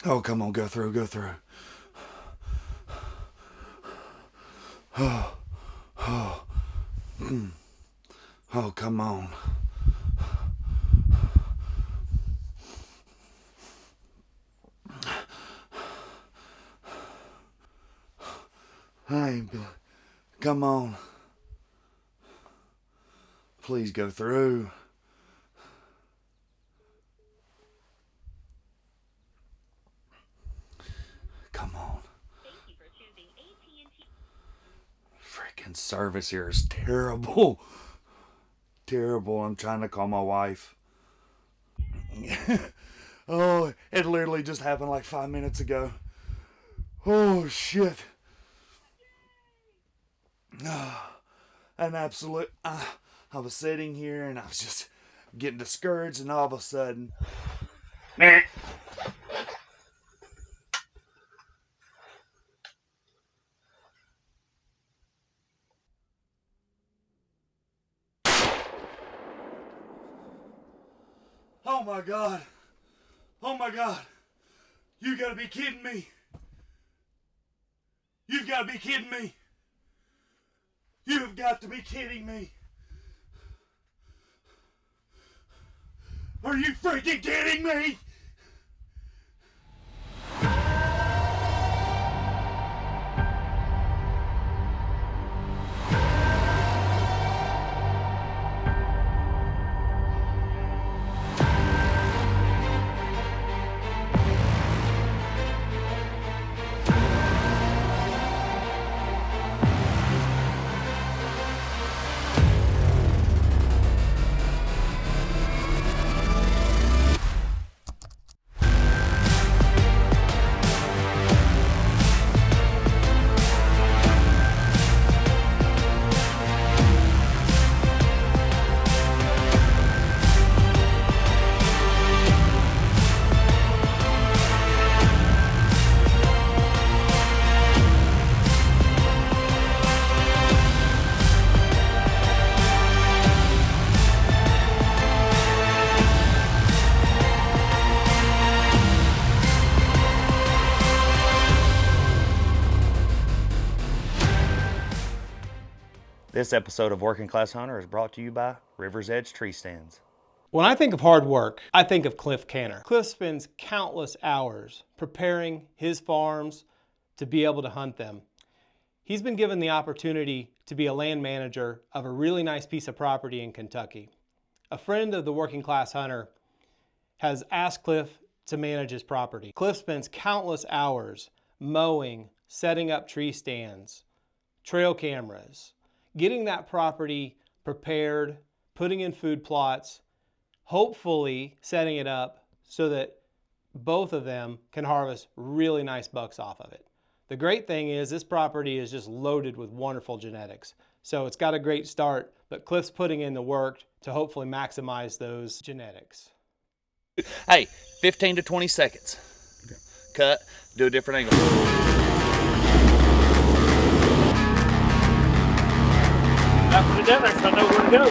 Oh, come on, go through, go through. Oh, oh, oh, come on. Come on. Please go through. Come on. Freaking service here is terrible. Terrible. I'm trying to call my wife. Oh, it literally just happened like 5 minutes ago. Oh, shit. An absolute. I was sitting here and I was just getting discouraged, and all of a sudden. Oh my God. Oh my God. You gotta be kidding me. You've gotta be kidding me. You've got to be kidding me. Are you freaking kidding me? This episode of Working Class Hunter is brought to you by River's Edge Tree Stands. When I think of hard work, I think of Cliff Canner. Cliff spends countless hours preparing his farms to be able to hunt them. He's been given the opportunity to be a land manager of a really nice piece of property in Kentucky. A friend of the Working Class Hunter has asked Cliff to manage his property. Cliff spends countless hours mowing, setting up tree stands, trail cameras, getting that property prepared, putting in food plots, hopefully setting it up so that both of them can harvest really nice bucks off of it. The great thing is this property is just loaded with wonderful genetics. So it's got a great start, but Cliff's putting in the work to hopefully maximize those genetics. Hey, 15 to 20 seconds. Cut, do a different angle. I put it down there so I know where to go.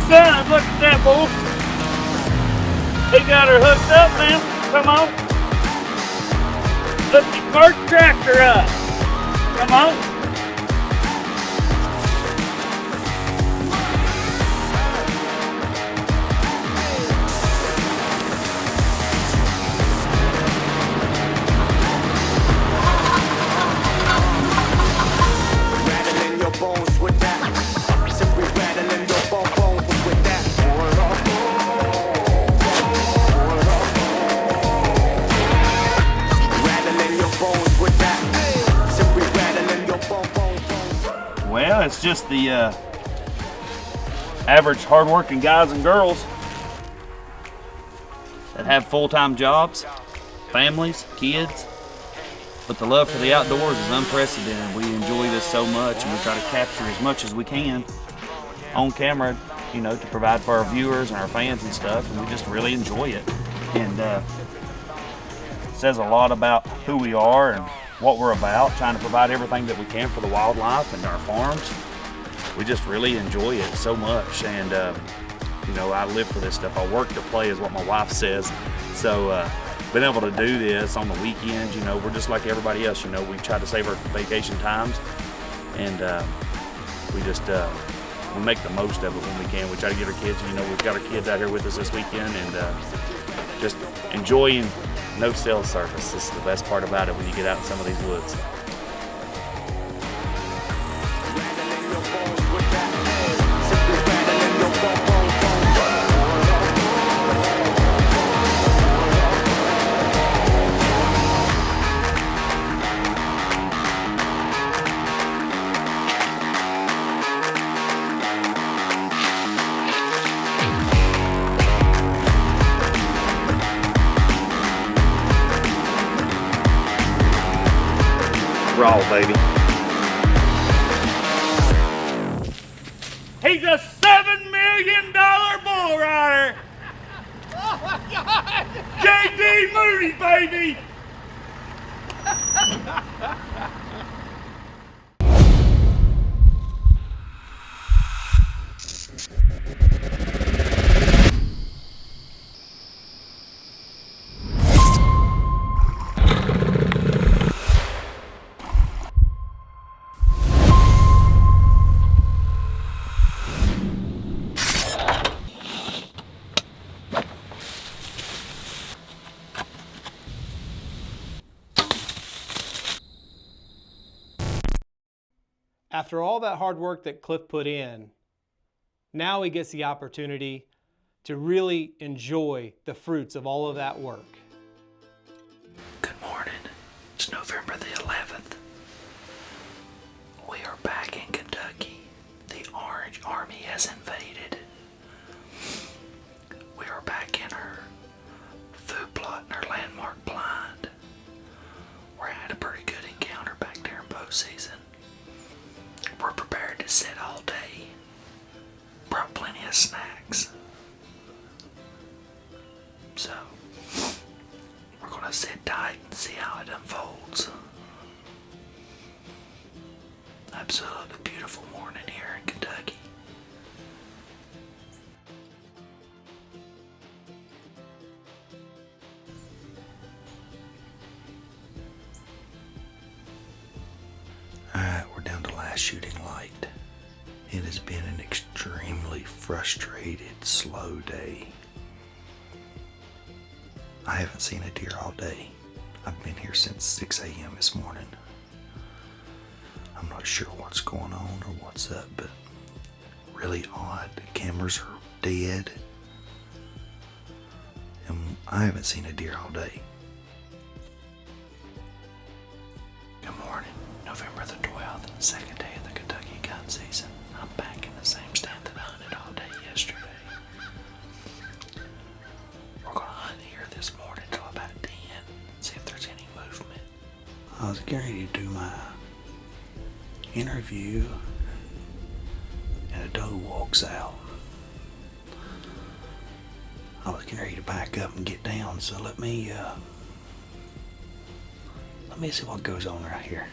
Son, look at that, bull. He got her hooked up, man. Come on. Hook the first tractor up. Come on. Well, it's just the average hardworking guys and girls that have full-time jobs, families, kids, but the love for the outdoors is unprecedented. We enjoy this so much, and we try to capture as much as we can on camera, you know, to provide for our viewers and our fans and stuff, and we just really enjoy it. And it says a lot about who we are and what we're about, trying to provide everything that we can for the wildlife and our farms. We just really enjoy it so much, and you know, I live for this stuff. I work to play is what my wife says. So being able to do this on the weekends, you know, we're just like everybody else. You know, we try to save our vacation times, and we just we make the most of it when we can. We try to get our kids, you know, we've got our kids out here with us this weekend, and just enjoying no cell service. This is the best part about it when you get out in some of these woods. Raw, baby. He's a $7 million bull rider. Oh my God! J.D. Moody, baby. After all that hard work that Cliff put in, now he gets the opportunity to really enjoy the fruits of all of that work. Good morning. It's November the 11th. We are back in Kentucky. The Orange Army has invaded. We are back in our food plot and our landmark blind. We had a pretty good encounter back there in bow season. We're prepared to sit all day. Brought plenty of snacks. So, we're gonna sit tight and see how it unfolds. Absolutely beautiful morning here in Kentucky. Alright, we're down to last shooting light. It has been an extremely frustrated, slow day. I haven't seen a deer all day. I've been here since 6 a.m. this morning. I'm not sure what's going on or what's up, but really odd. The cameras are dead. And I haven't seen a deer all day. Good morning. November the 12th, second day of the Kentucky gun season. I'm back in the same stand that I hunted all day yesterday. We're gonna hunt here this morning till about 10, see if there's any movement. I was getting ready to do my interview, and a doe walks out. I was getting ready to back up and get down, so let me see what goes on right here.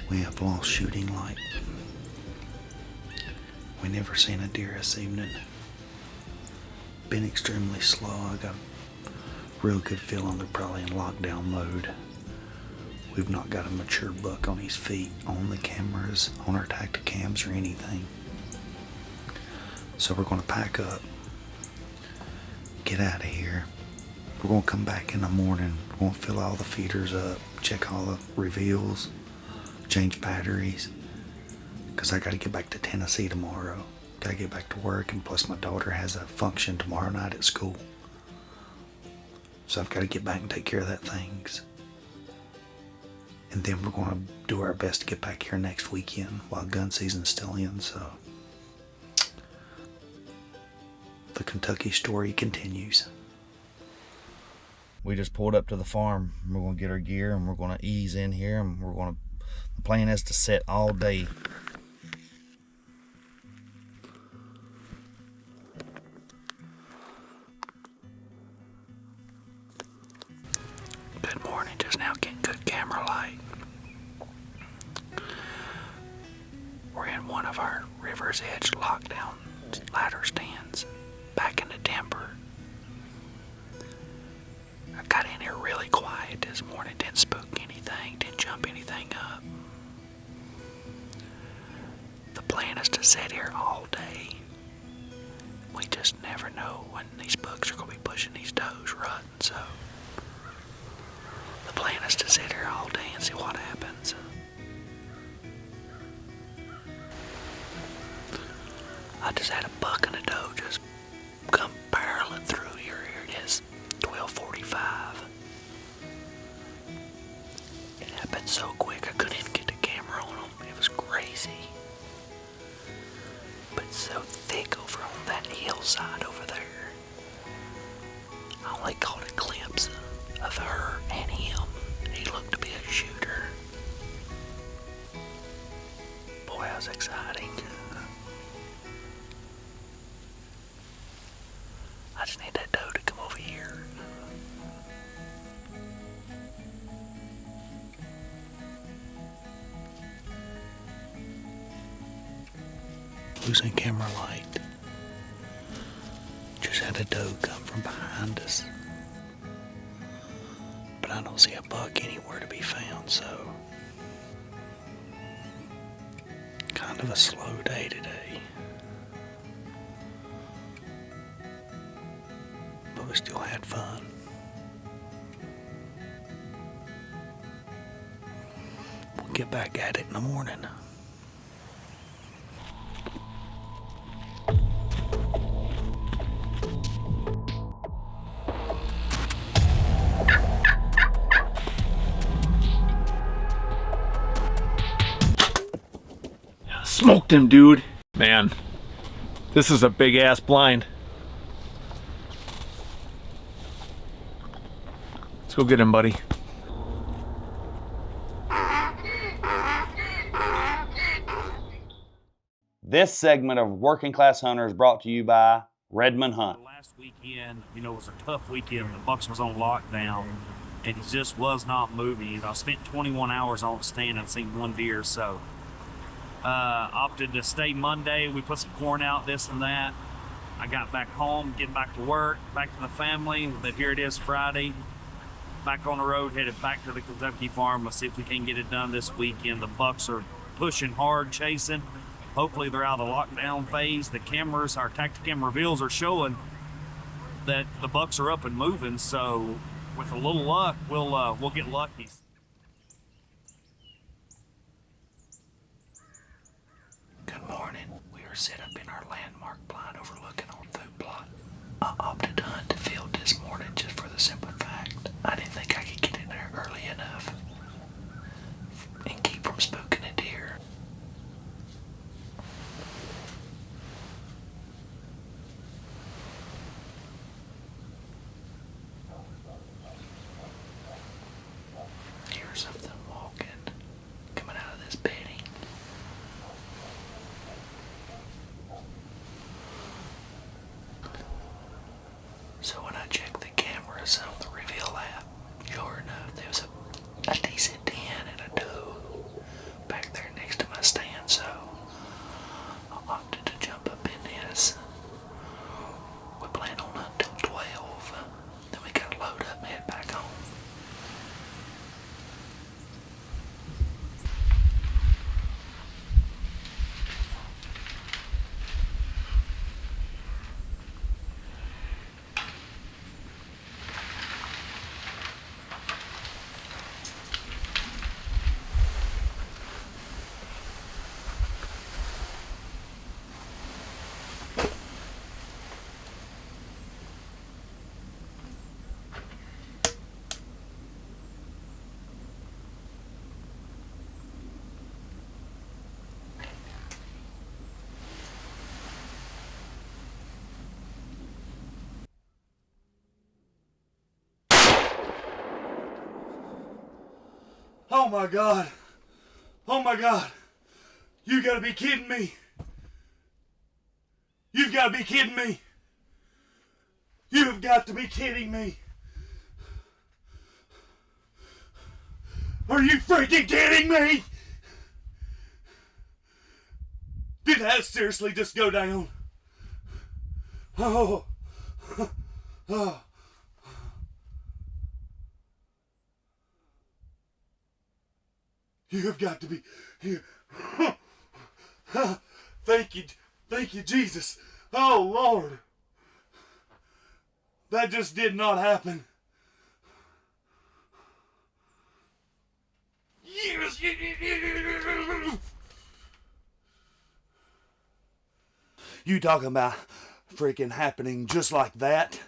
We have lost shooting light. We never seen a deer this evening. Been extremely slow. I got a real good feeling they're probably in lockdown mode. We've not got a mature buck on his feet, on the cameras, on our tactic cams or anything. So we're gonna pack up, get out of here. We're gonna come back in the morning. We're gonna fill all the feeders up, check all the reveals, change batteries, because I gotta get back to Tennessee tomorrow. Gotta get back to work, and plus my daughter has a function tomorrow night at school. So I've gotta get back and take care of that things. And then we're gonna do our best to get back here next weekend while gun season's still in, so. The Kentucky story continues. We just pulled up to the farm. We're gonna get our gear and we're gonna ease in here, and the plan is to sit all day. Good morning, just now getting good camera light. We're in one of our River's Edge lockdown ladder stands, back in the timber. I got in here really quiet this morning, didn't spook anything, didn't jump anything up. The plan is to sit here all day. We just never know when these bucks are going to be pushing these does rutting, so the plan is to sit here all day and see what happens. I just had a buck and a doe just come barreling through here. Here it is, 12:45. It happened so quick I couldn't even get the camera on them. It was crazy. But so thick over on that hillside over there. I only caught a glimpse of her and him. He looked to be a shooter. Boy, that was exciting. I just need that doe to come over here. Losing camera light. Just had a doe come from behind us. But I don't see a buck anywhere to be found, so kind of a slow day today. But we still had fun. We'll get back at it in the morning. Smoked him, dude. Man, this is a big ass blind. Let's go get him, buddy. This segment of Working Class Hunter is brought to you by Redmond Hunt. Last weekend, was a tough weekend. The Bucks was on lockdown, and he just was not moving. I spent 21 hours on the stand and seen one deer, so opted to stay Monday. We put some corn out, this and that. I got back home, getting back to work, back to the family. But here it is Friday. Back on the road, headed back to the Kentucky farm. Let's see if we can get it done this weekend. The Bucks are pushing hard, chasing. Hopefully they're out of the lockdown phase. The cameras, our Tacticam reveals are showing that the Bucks are up and moving. So with a little luck, we'll get lucky. Good morning. We are set up in our landmark blind overlooking our food plot. I opted to hunt the field this morning just for the simple fact I didn't think I could get in there early enough and keep from spooking a deer. Here's something walking, coming out of this bedding. So when I checked the cameras on the Reveal app, sure enough, there was a decent den and a doe back there next to my stand, so I opted to jump up in this. We plan on hunting till 12, then we gotta load up and head back home. Oh my God. Oh my God. You gotta be kidding me. You've gotta be kidding me. You've got to be kidding me. Are you freaking kidding me? Did that seriously just go down? Oh. Oh. You have got to be here. Thank you, Jesus. Oh, Lord. That just did not happen. Yes. You talking about freaking happening just like that?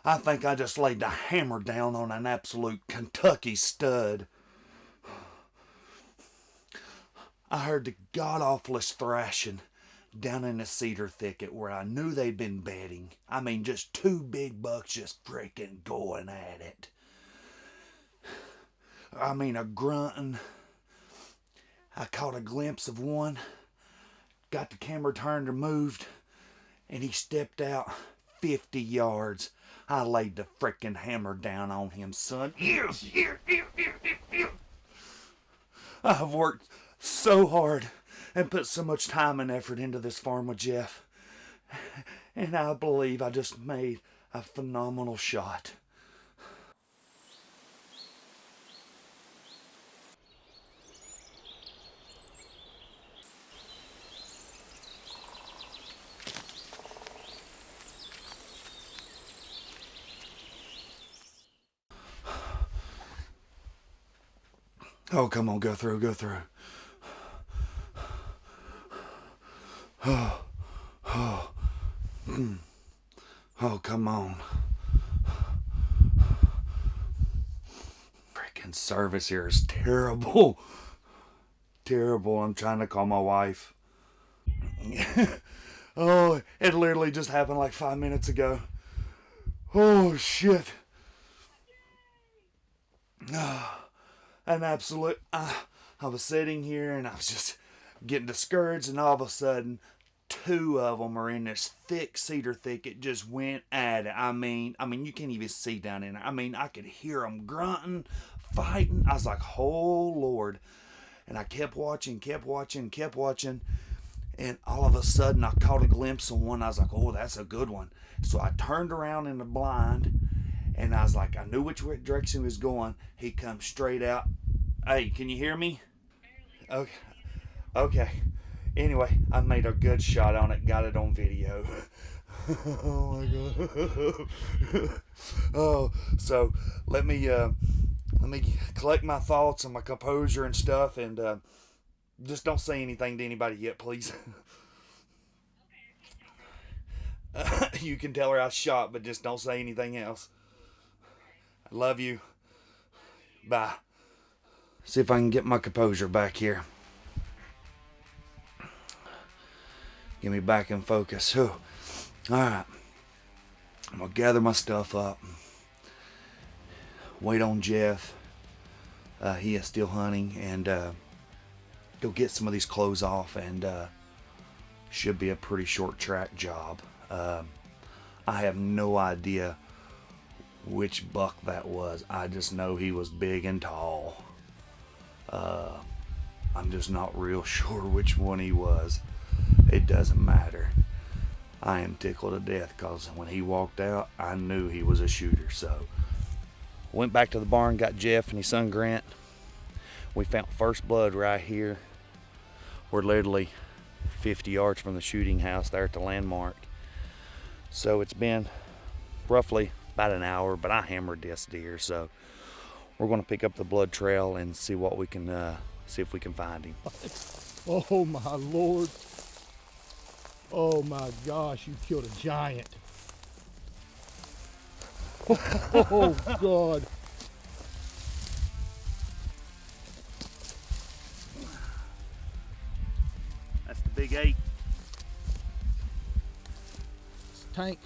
I think I just laid the hammer down on an absolute Kentucky stud. I heard the god-awfulest thrashing down in the cedar thicket where I knew they'd been bedding. I mean, just two big bucks just freaking going at it. I mean, a grunting. I caught a glimpse of one, got the camera turned and moved, and he stepped out 50 yards. I laid the freaking hammer down on him, son. I've worked so hard and put so much time and effort into this farm with Jeff, and I believe I just made a phenomenal shot. Oh, come on, go through. Oh, come on. Freaking service here is terrible. Terrible. I'm trying to call my wife. Oh, it literally just happened like 5 minutes ago. Oh, shit. An absolute... I was sitting here and I was just getting discouraged, and all of a sudden, two of them are in this thick cedar thicket, just went at it. I mean, you can't even see down in there. I mean, I could hear them grunting, fighting. I was like, oh, Lord. And I kept watching. And all of a sudden, I caught a glimpse of one. I was like, oh, that's a good one. So I turned around in the blind, and I was like, I knew which direction he was going. He come straight out. Hey, can you hear me? Okay. Anyway, I made a good shot on it. Got it on video. Oh my god. Oh, so let me collect my thoughts and my composure and stuff, and just don't say anything to anybody yet, please. You can tell her I shot, but just don't say anything else. I love you. Bye. See if I can get my composure back here. Get me back in focus. All right. I'm going to gather my stuff up. Wait on Jeff. He is still hunting. And go get some of these clothes off. And should be a pretty short track job. I have no idea which buck that was. I just know he was big and tall. I'm just not real sure which one he was. It doesn't matter. I am tickled to death because when he walked out, I knew he was a shooter. So went back to the barn, got Jeff and his son Grant. We found first blood right here. We're literally 50 yards from the shooting house there at the landmark. So it's been roughly about an hour, but I hammered this deer, so we're going to pick up the blood trail and see what we can see if we can find him. Oh my Lord. Oh my gosh, you killed a giant. Oh God. That's the big 8. It's a tank.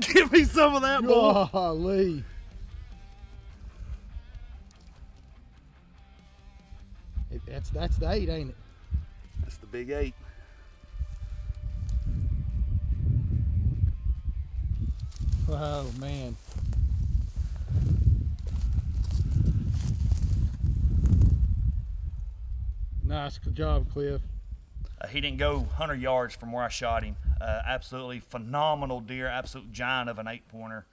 Give me some of that, boy. Golly. That's the 8, ain't it? That's the big 8. Oh, man. Nice job, Cliff. He didn't go 100 yards from where I shot him. Absolutely phenomenal deer, absolute giant of an 8-pointer.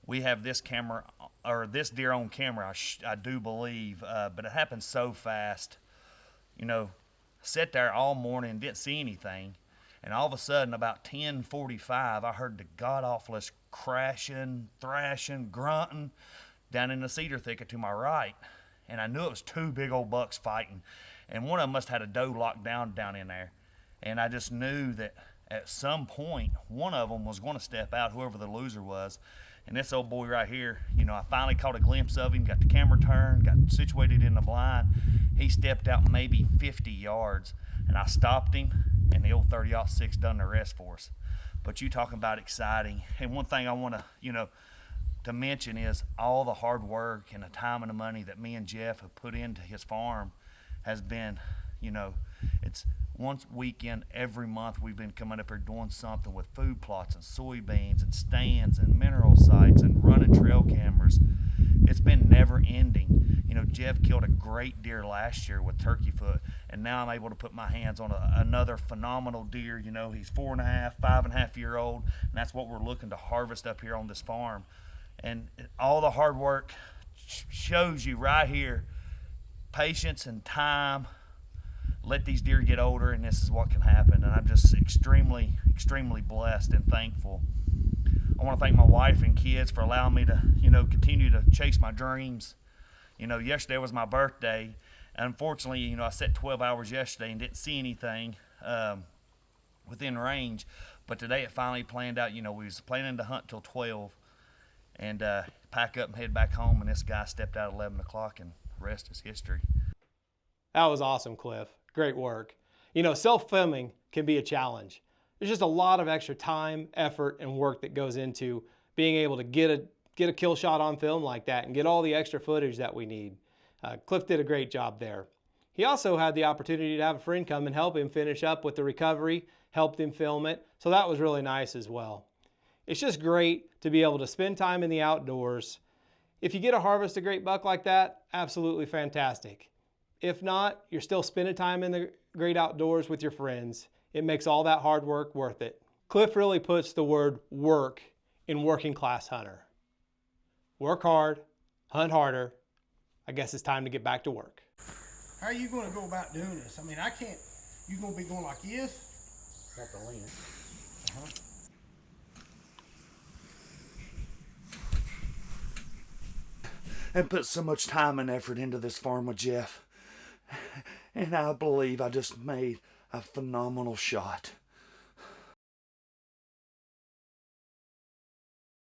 We have this camera, or this deer on camera, I do believe, but it happened so fast. You know, sat there all morning, didn't see anything, and all of a sudden, about 10:45, I heard the god-awfulest crashing, thrashing, grunting down in the cedar thicket to my right, and I knew it was two big old bucks fighting, and one of them must have had a doe locked down in there, and I just knew that at some point, one of them was going to step out, whoever the loser was. And this old boy right here, you know, I finally caught a glimpse of him, got the camera turned, got situated in the blind. He stepped out maybe 50 yards, and I stopped him, and the old 30-06 done the rest for us. But you talking about exciting. And one thing I want to, you know, to mention is all the hard work and the time and the money that me and Jeff have put into his farm has been, you know, it's once weekend every month we've been coming up here doing something with food plots and soybeans and stands and mineral sites and running trail cameras. It's been never ending. You know, Jeff killed a great deer last year with turkey foot, and now I'm able to put my hands on another phenomenal deer. You know, he's 4.5, 5.5 year old, and that's what we're looking to harvest up here on this farm. And all the hard work shows you right here, patience and time. Let these deer get older, and this is what can happen. And I'm just extremely, extremely blessed and thankful. I want to thank my wife and kids for allowing me to, you know, continue to chase my dreams. You know, yesterday was my birthday. And unfortunately, you know, I set 12 hours yesterday and didn't see anything within range. But today it finally planned out. You know, we was planning to hunt till 12 and pack up and head back home. And this guy stepped out at 11 o'clock, and the rest is history. That was awesome, Cliff. Great work. You know, self-filming can be a challenge. There's just a lot of extra time, effort, and work that goes into being able to get a kill shot on film like that and get all the extra footage that we need. Cliff did a great job there. He also had the opportunity to have a friend come and help him finish up with the recovery, helped him film it, so that was really nice as well. It's just great to be able to spend time in the outdoors. If you get to harvest a great buck like that, absolutely fantastic. If not, you're still spending time in the great outdoors with your friends. It makes all that hard work worth it. Cliff really puts the word work in working class hunter. Work hard, hunt harder. I guess it's time to get back to work. How are you going to go about doing this? I mean, I can't. You going to be going like this? Got the lean. And put so much time and effort into this farm with Jeff. And I believe I just made a phenomenal shot.